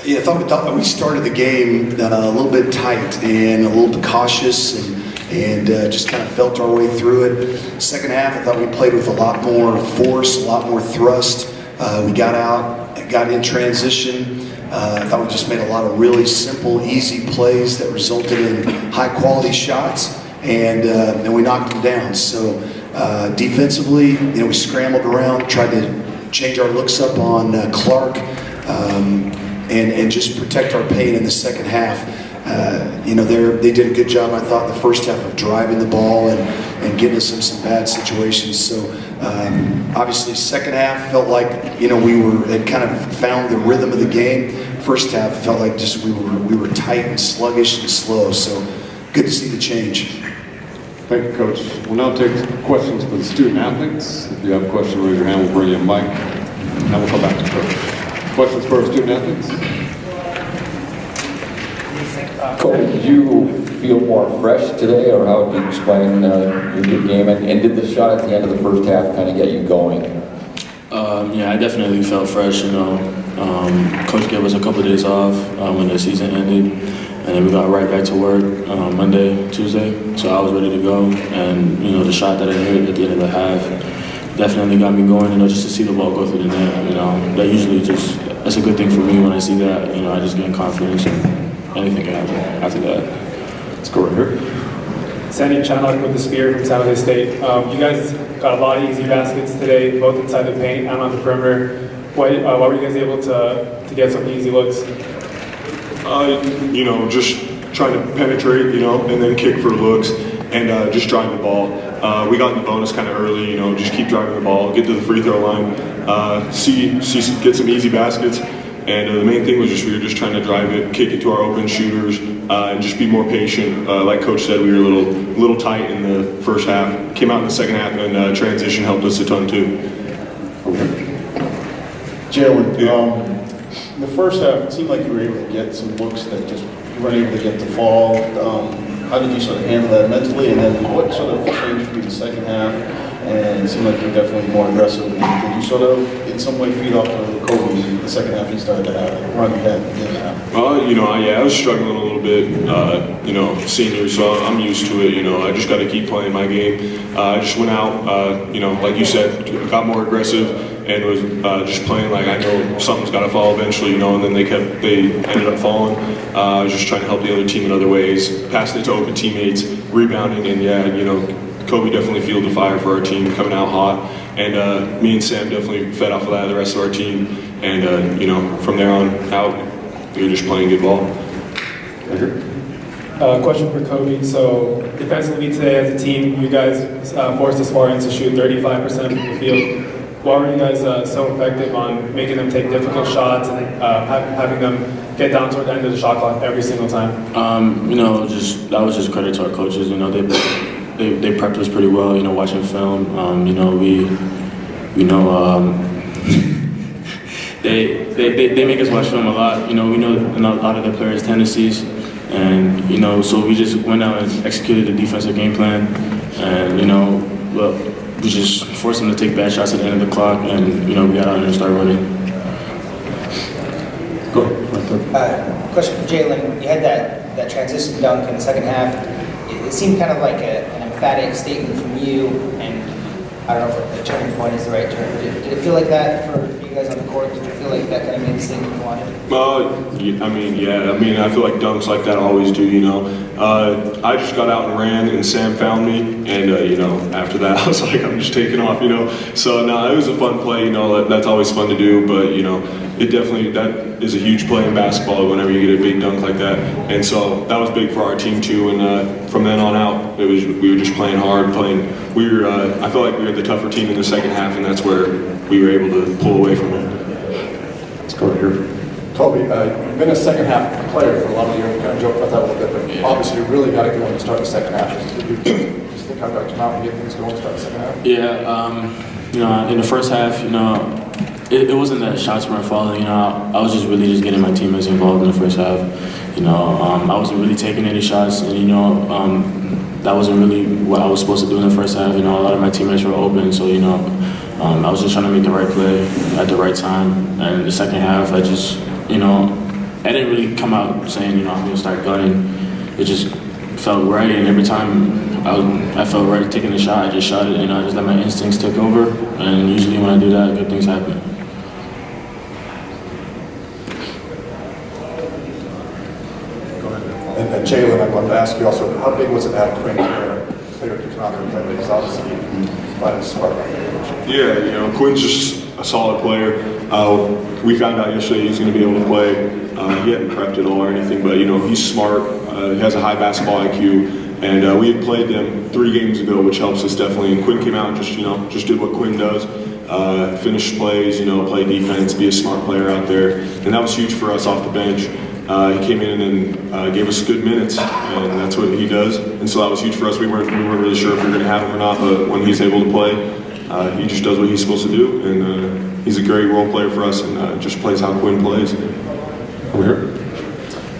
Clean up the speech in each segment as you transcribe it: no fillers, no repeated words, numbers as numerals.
Yeah, I thought we started the game a little bit tight and a little bit cautious and just kind of felt our way through it. Second half, I thought we played with a lot more force, a lot more thrust. We got out, got in transition. I thought we just made a lot of really simple, easy plays that resulted in high-quality shots, and we knocked them down. So defensively, we scrambled around, tried to change our looks up on Clark, and just protect our paint in the second half. They did a good job, I thought, in the first half of driving the ball and getting us in some bad situations. So obviously, second half felt like we had kind of found the rhythm of the game. First half felt like just we were tight and sluggish and slow. So good to see the change. Thank you, Coach. We'll now take questions for the student athletes. If you have a question, raise your hand. We'll bring you a mic, and then we'll come back to Coach. Questions for our student athletes? Kobe, did you feel more fresh today, or how would you explain your good game? And did the shot at the end of the first half kind of get you going? Yeah, I definitely felt fresh. Coach gave us a couple of days off when the season ended, and then we got right back to work Monday, Tuesday. So I was ready to go, and the shot that I hit at the end of the half definitely got me going. Just to see the ball go through the net. That usually that's a good thing for me when I see that. I just gain confidence, and anything can happen after that. Let's go right here. Sandy Chanuk with the Spear from San Jose State. You guys got a lot of easy baskets today, both inside the paint and on the perimeter. Why were you guys able to get some easy looks? Just trying to penetrate, and then kick for looks, and just drive the ball. We got in the bonus kind of early, just keep driving the ball, get to the free throw line, get some easy baskets. And the main thing was we were just trying to drive it, kick it to our open shooters, and just be more patient. Like Coach said, we were a little tight in the first half. Came out in the second half, and transition helped us a ton too. Jalen, in the first half, it seemed like you were able to get some looks that just you weren't able to get to fall. How did you sort of handle that mentally? And then what sort of changed for you in the second half? And it seemed like you were definitely more aggressive. Did you sort of, in some way, feed off of Kobe in the second half? He started to have a run ahead. I was struggling a little bit, senior, so I'm used to it. I just got to keep playing my game. I just went out, like you said, got more aggressive and was just playing like I know something's got to fall eventually, and then they ended up falling. I was just trying to help the other team in other ways, passing it to open teammates, rebounding, and Kobe definitely fueled the fire for our team, coming out hot, and me and Sam definitely fed off of that, the rest of our team, and from there on out, we were just playing good ball. Question for Kobe. So defensively today as a team, you guys forced the Spartans to shoot 35% from the field. Why were you guys so effective on making them take difficult shots and having them get down toward the end of the shot clock every single time? That was just credit to our coaches. They prepped us pretty well. Watching film. They make us watch film a lot. We know a lot of the players' tendencies, and so we just went out and executed the defensive game plan, and we just forced them to take bad shots at the end of the clock, and we got out there and started running. Go ahead. Question for Jalen. You had that transition dunk in the second half. It seemed kind of like an emphatic statement from you, and I don't know if the turning point is the right term, but did it feel like that for you guys on the court? Did you feel like that kind of made the statement you wanted? I feel like dunks like that always do, I just got out and ran, and Sam found me, and, after that, I was like, I'm just taking off, So, it was a fun play, that's always fun to do, but, it definitely, that is a huge play in basketball whenever you get a big dunk like that. And so that was big for our team too. And from then on out, we were just playing hard, I felt like we were the tougher team in the second half, and that's where we were able to pull away from it. Let's go right here. Kobe, you've been a second half player for a lot of years. We kind of joked about that a little bit, but obviously you really got to go in to start the second half. Did you just think how you got to come out and get things going to start the second half? Yeah, in the first half, it wasn't that shots weren't falling. I was just really getting my teammates involved in the first half. I wasn't really taking any shots, and that wasn't really what I was supposed to do in the first half. A lot of my teammates were open, so I was just trying to make the right play at the right time. And in the second half, I just I didn't really come out saying, I'm going to start gunning. It just felt right, and every time I felt right taking a shot, I just shot it, and I just let my instincts take over. And usually when I do that, good things happen. And Jalen, I wanted to ask you also, how big was it to have Quinn here, player to come out there and play? Because obviously you provided a spark. Yeah, Quinn's just a solid player. We found out yesterday he's going to be able to play. He hadn't prepped at all or anything, but he's smart. He has a high basketball IQ, and we had played them 3 games ago, which helps us definitely. And Quinn came out and just did what Quinn does. Finish plays, play defense, be a smart player out there, and that was huge for us off the bench. He came in and gave us good minutes, and that's what he does. And so that was huge for us. We weren't really sure if we were going to have him or not, but when he's able to play, he just does what he's supposed to do, and he's a great role player for us, and just plays how Quinn plays. Over here.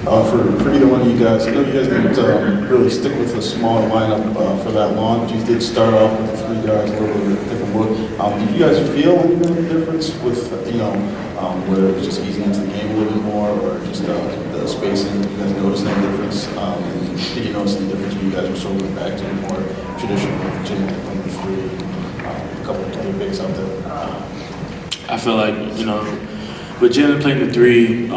For either one of you guys, I know you guys didn't really stick with a small lineup for that long, but you did start off with the 3 guys, a little bit of a different look. Did you guys feel any kind of difference with, whether it was just easing into the game a little bit more, or just the spacing? Did you guys notice any difference? And did you notice any difference when you guys were sort of back to a more traditional gym from the 3, a couple of other bigs out there? I feel like, with Jalen playing the 3,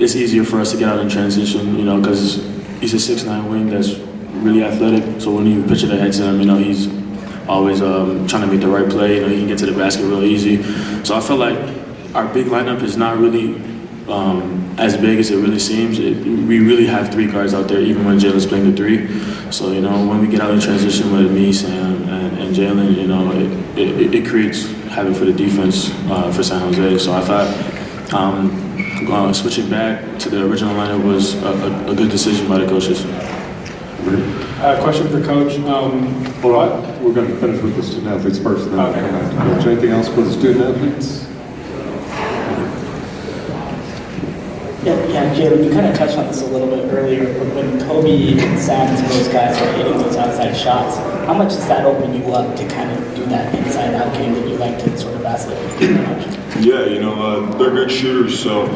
it's easier for us to get out in transition, because he's a 6'9" wing that's really athletic. So when you pitch it ahead to him, he's always trying to make the right play. He can get to the basket real easy. So I feel like our big lineup is not really as big as it really seems. We really have 3 guards out there, even when Jalen's playing the 3. So when we get out in transition with me, Sam, and Jalen, it creates havoc for the defense for San Jose. So I thought. Switching back to the original lineup was a good decision by the coaches. Question for Coach. We're going to finish with the student athletes first, then Okay. come back to Coach. Anything else for the student athletes? Yeah, Jalen, you kind of touched on this a little bit earlier, but when Kobe and Sam and those guys are hitting those outside shots, how much does that open you up to kind of do that inside-out game that you like to sort of basket? Yeah, they're good shooters. So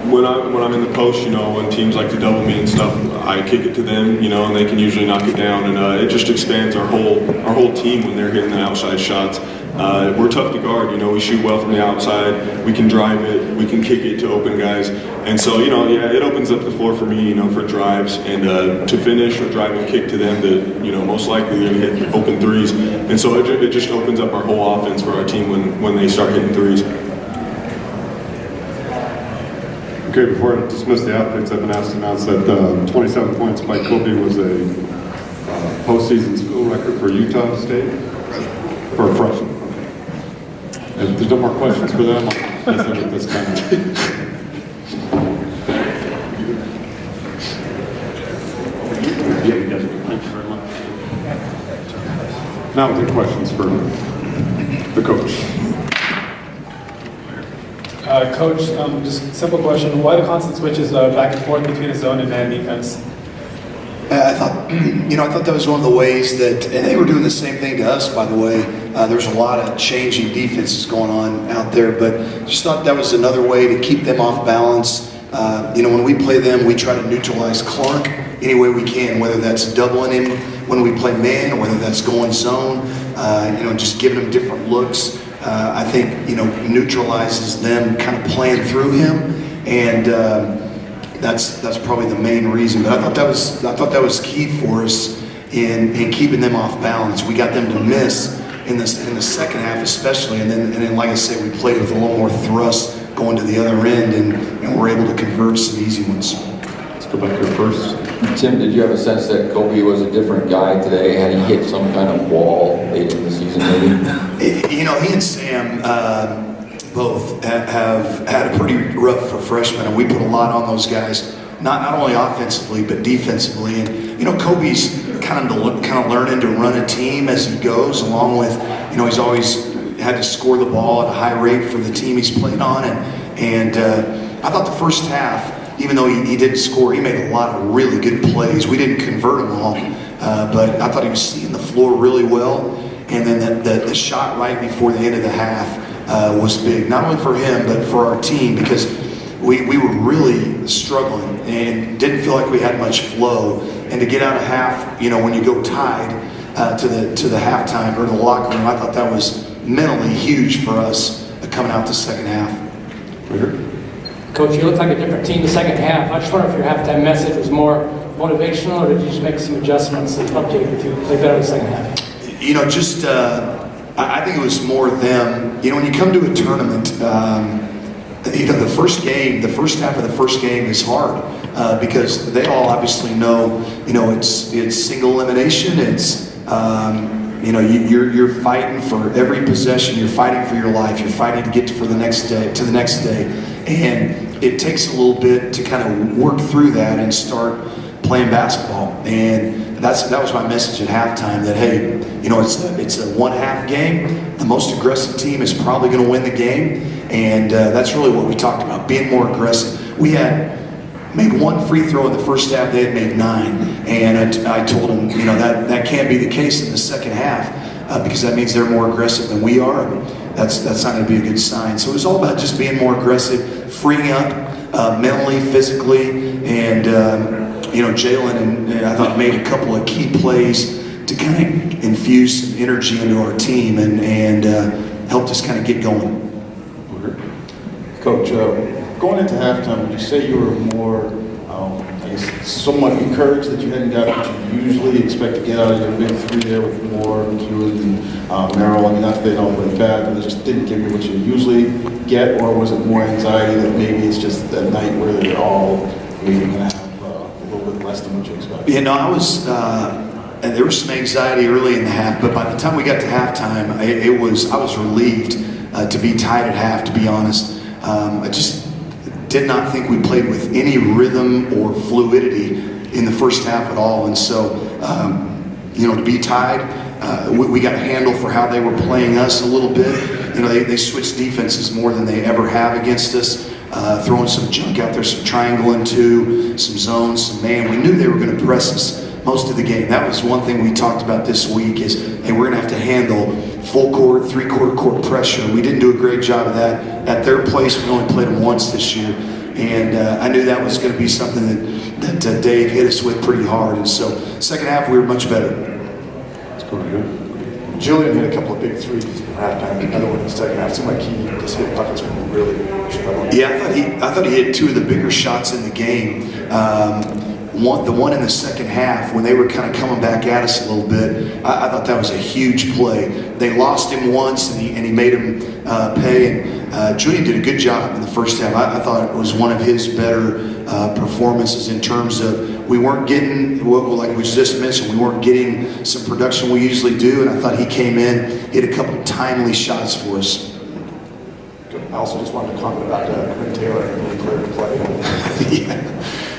when I'm in the post, when teams like to double me and stuff, I kick it to them, and they can usually knock it down, and it just expands our whole team when they're hitting the outside shots. We're tough to guard. We shoot well from the outside. We can drive it. We can kick it to open guys, and so it opens up the floor for me, for drives and to finish or drive and kick to them that most likely they're gonna hit open threes, and so it just opens up our whole offense for our team when they start hitting threes. Okay, before I dismiss the athletes, I've been asked to announce that 27 points by Kobe was a postseason school record for Utah State for a freshman. If there's no more questions for them, I'll dismiss them at this time. Now we'll take questions for the coach. Coach, just a simple question. Why the constant switches back and forth between a zone and man defense? I thought, I thought that was one of the ways that, and they were doing the same thing to us, by the way. There's a lot of changing defenses going on out there, but just thought that was another way to keep them off balance. When we play them, we try to neutralize Clark any way we can, whether that's doubling him when we play man, or whether that's going zone, just giving them different looks. I think, neutralizes them kind of playing through him, and that's probably the main reason. But I thought that was key for us in keeping them off balance. We got them to miss in the second half especially, and then like I said, we played with a little more thrust going to the other end, and we're able to convert some easy ones. Let's go back here first. Tim, did you have a sense that Kobe was a different guy today? Had he hit some kind of wall late in the season, maybe? He and Sam both have had a pretty rough for freshmen, and we put a lot on those guys, not only offensively but defensively. And Kobe's kind of learning to run a team as he goes, along with he's always had to score the ball at a high rate for the team he's played on, and I thought the first half, even though he didn't score, he made a lot of really good plays. We didn't convert them all, but I thought he was seeing the floor really well. And then the shot right before the end of the half was big, not only for him, but for our team, because we were really struggling and didn't feel like we had much flow. And to get out of half, when you go tied to the halftime or the locker room, I thought that was mentally huge for us coming out the second half. Coach, you looked like a different team the second half. I just wonder if your halftime message was more motivational, or did you just make some adjustments and update to play better in the second half? I think it was more them. When you come to a tournament, the first half of the first game is hard because they all obviously know, it's single elimination. It's you're fighting for every possession. You're fighting for your life. You're fighting to get to the next day, and it takes a little bit to kind of work through that and start playing basketball. And that was my message at halftime, that hey, it's a one-half game. The most aggressive team is probably going to win the game, and that's really what we talked about, being more aggressive. We had made one free throw in the first half. They had made 9, and I told them, that can't be the case in the second half because that means they're more aggressive than we are. That's not going to be a good sign. So it was all about just being more aggressive, freeing up mentally, physically, and Jalen and I thought made a couple of key plays to kind of infuse some energy into our team and helped us kind of get going. Coach, going into halftime, would you say you were more, somewhat encouraged that you hadn't got what you usually expect to get out of your big three there with Moore, Jewett, and Merrill? I mean, not that they don't play bad, but they just didn't give you what you usually get, or was it more anxiety that maybe it's just a night where they're all maybe going to have a little bit less than what you expect? There was some anxiety early in the half, but by the time we got to halftime, I was relieved to be tied at half, to be honest. I just did not think we played with any rhythm or fluidity in the first half at all. And so, to be tied, we got a handle for how they were playing us a little bit. They switched defenses more than they ever have against us, throwing some junk out there, some triangle into, some zones, some man. We knew they were going to press us most of the game. That was one thing we talked about this week is, hey, we're going to have to handle full court, three-quarter court pressure. We didn't do a great job of that at their place. We only played them once this year. And I knew that was going to be something that Dave hit us with pretty hard. And so second half, we were much better. That's going good. Julian hit a couple of big threes for halftime, another one in the second half. It seemed like he just hit buckets when he really struggled. Yeah, I thought he hit 2 of the bigger shots in the game. The one in the second half, when they were kind of coming back at us a little bit, I thought that was a huge play. They lost him once, and he made him pay. And Julian did a good job in the first half. I thought it was one of his better performances in terms of we weren't getting, like we just mentioned, we weren't getting some production we usually do, and I thought he came in, hit a couple timely shots for us. I also just wanted to comment about Quinn Taylor and really clear to play.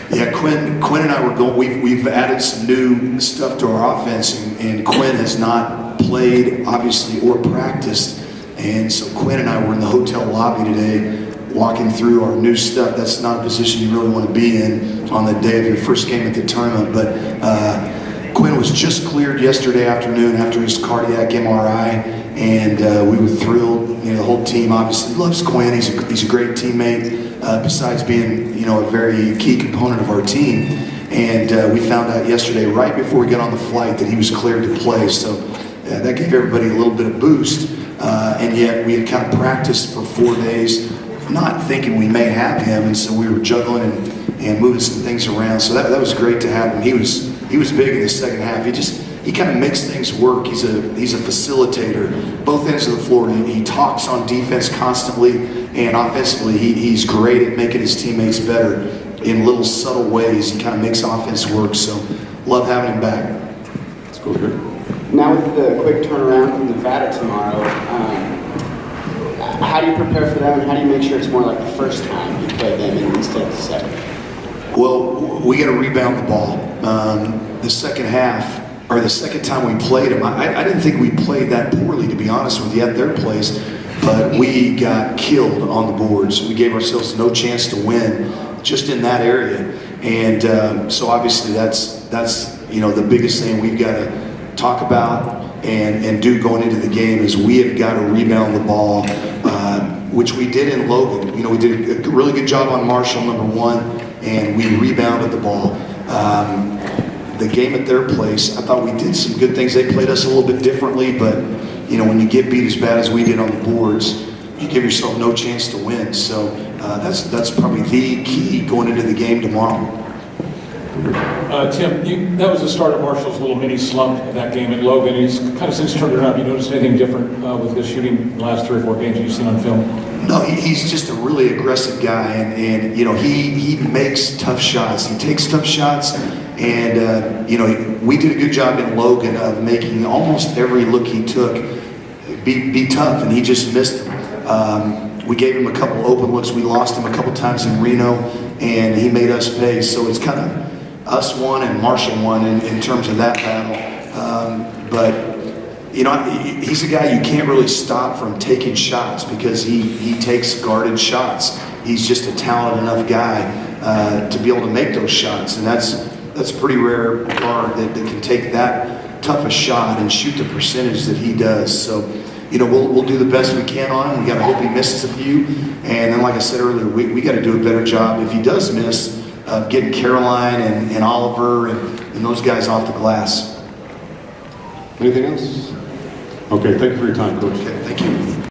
Yeah, Quinn and I were going. We've added some new stuff to our offense, and Quinn has not played, obviously, or practiced. And so Quinn and I were in the hotel lobby today, walking through our new stuff. That's not a position you really want to be in on the day of your first game at the tournament. But Quinn was just cleared yesterday afternoon after his cardiac MRI, and we were thrilled. The whole team obviously loves Quinn. He's a great teammate. Besides being, a very key component of our team. And we found out yesterday, right before we got on the flight, that he was cleared to play. So that gave everybody a little bit of boost. And yet we had kind of practiced for 4 days, not thinking we may have him. And so we were juggling and moving some things around. So that was great to have him. He was big in the second half. He kind of makes things work. He's a facilitator, both ends of the floor. He talks on defense constantly, and offensively, he's great at making his teammates better in little subtle ways. He kind of makes offense work. So, love having him back. Let's go here. Now with the quick turnaround in Nevada tomorrow, how do you prepare for that, and how do you make sure it's more like the first time you play them instead of the second? Well, we got to rebound the ball. The second half, or the second time we played them, I didn't think we played that poorly, to be honest with you, at their place, but we got killed on the boards. We gave ourselves no chance to win just in that area. And so obviously that's the biggest thing we've got to talk about and do going into the game is we have got to rebound the ball. which we did in Logan. You know, we did a really good job on Marshall, number one, and we rebounded the ball. The game at their place, I thought we did some good things. They played us a little bit differently, but you know, when you get beat as bad as we did on the boards, you give yourself no chance to win. So that's probably the key going into the game tomorrow. Tim, that was the start of Marshall's little mini slump in that game at Logan. He's kind of since turned it around. You noticed anything different with his shooting in the last 3 or 4 games you've seen on film? No, he's just a really aggressive guy, and you know, he makes tough shots. He takes tough shots, and you know, we did a good job in Logan of making almost every look he took be tough, and he just missed them. We gave him a couple open looks. We lost him a couple times in Reno, and he made us pay. So it's kind of us won and Marshall won in terms of that battle. But you know, he's a guy you can't really stop from taking shots because he takes guarded shots. He's just a talented enough guy to be able to make those shots, and that's a pretty rare guard that can take that tough a shot and shoot the percentage that he does. So, you know, we'll do the best we can on him. We got to hope he misses a few, and then, like I said earlier, we got to do a better job if he does miss, getting Caroline and Oliver and those guys off the glass. Anything else? Okay, thank you for your time, Coach. Okay, thank you.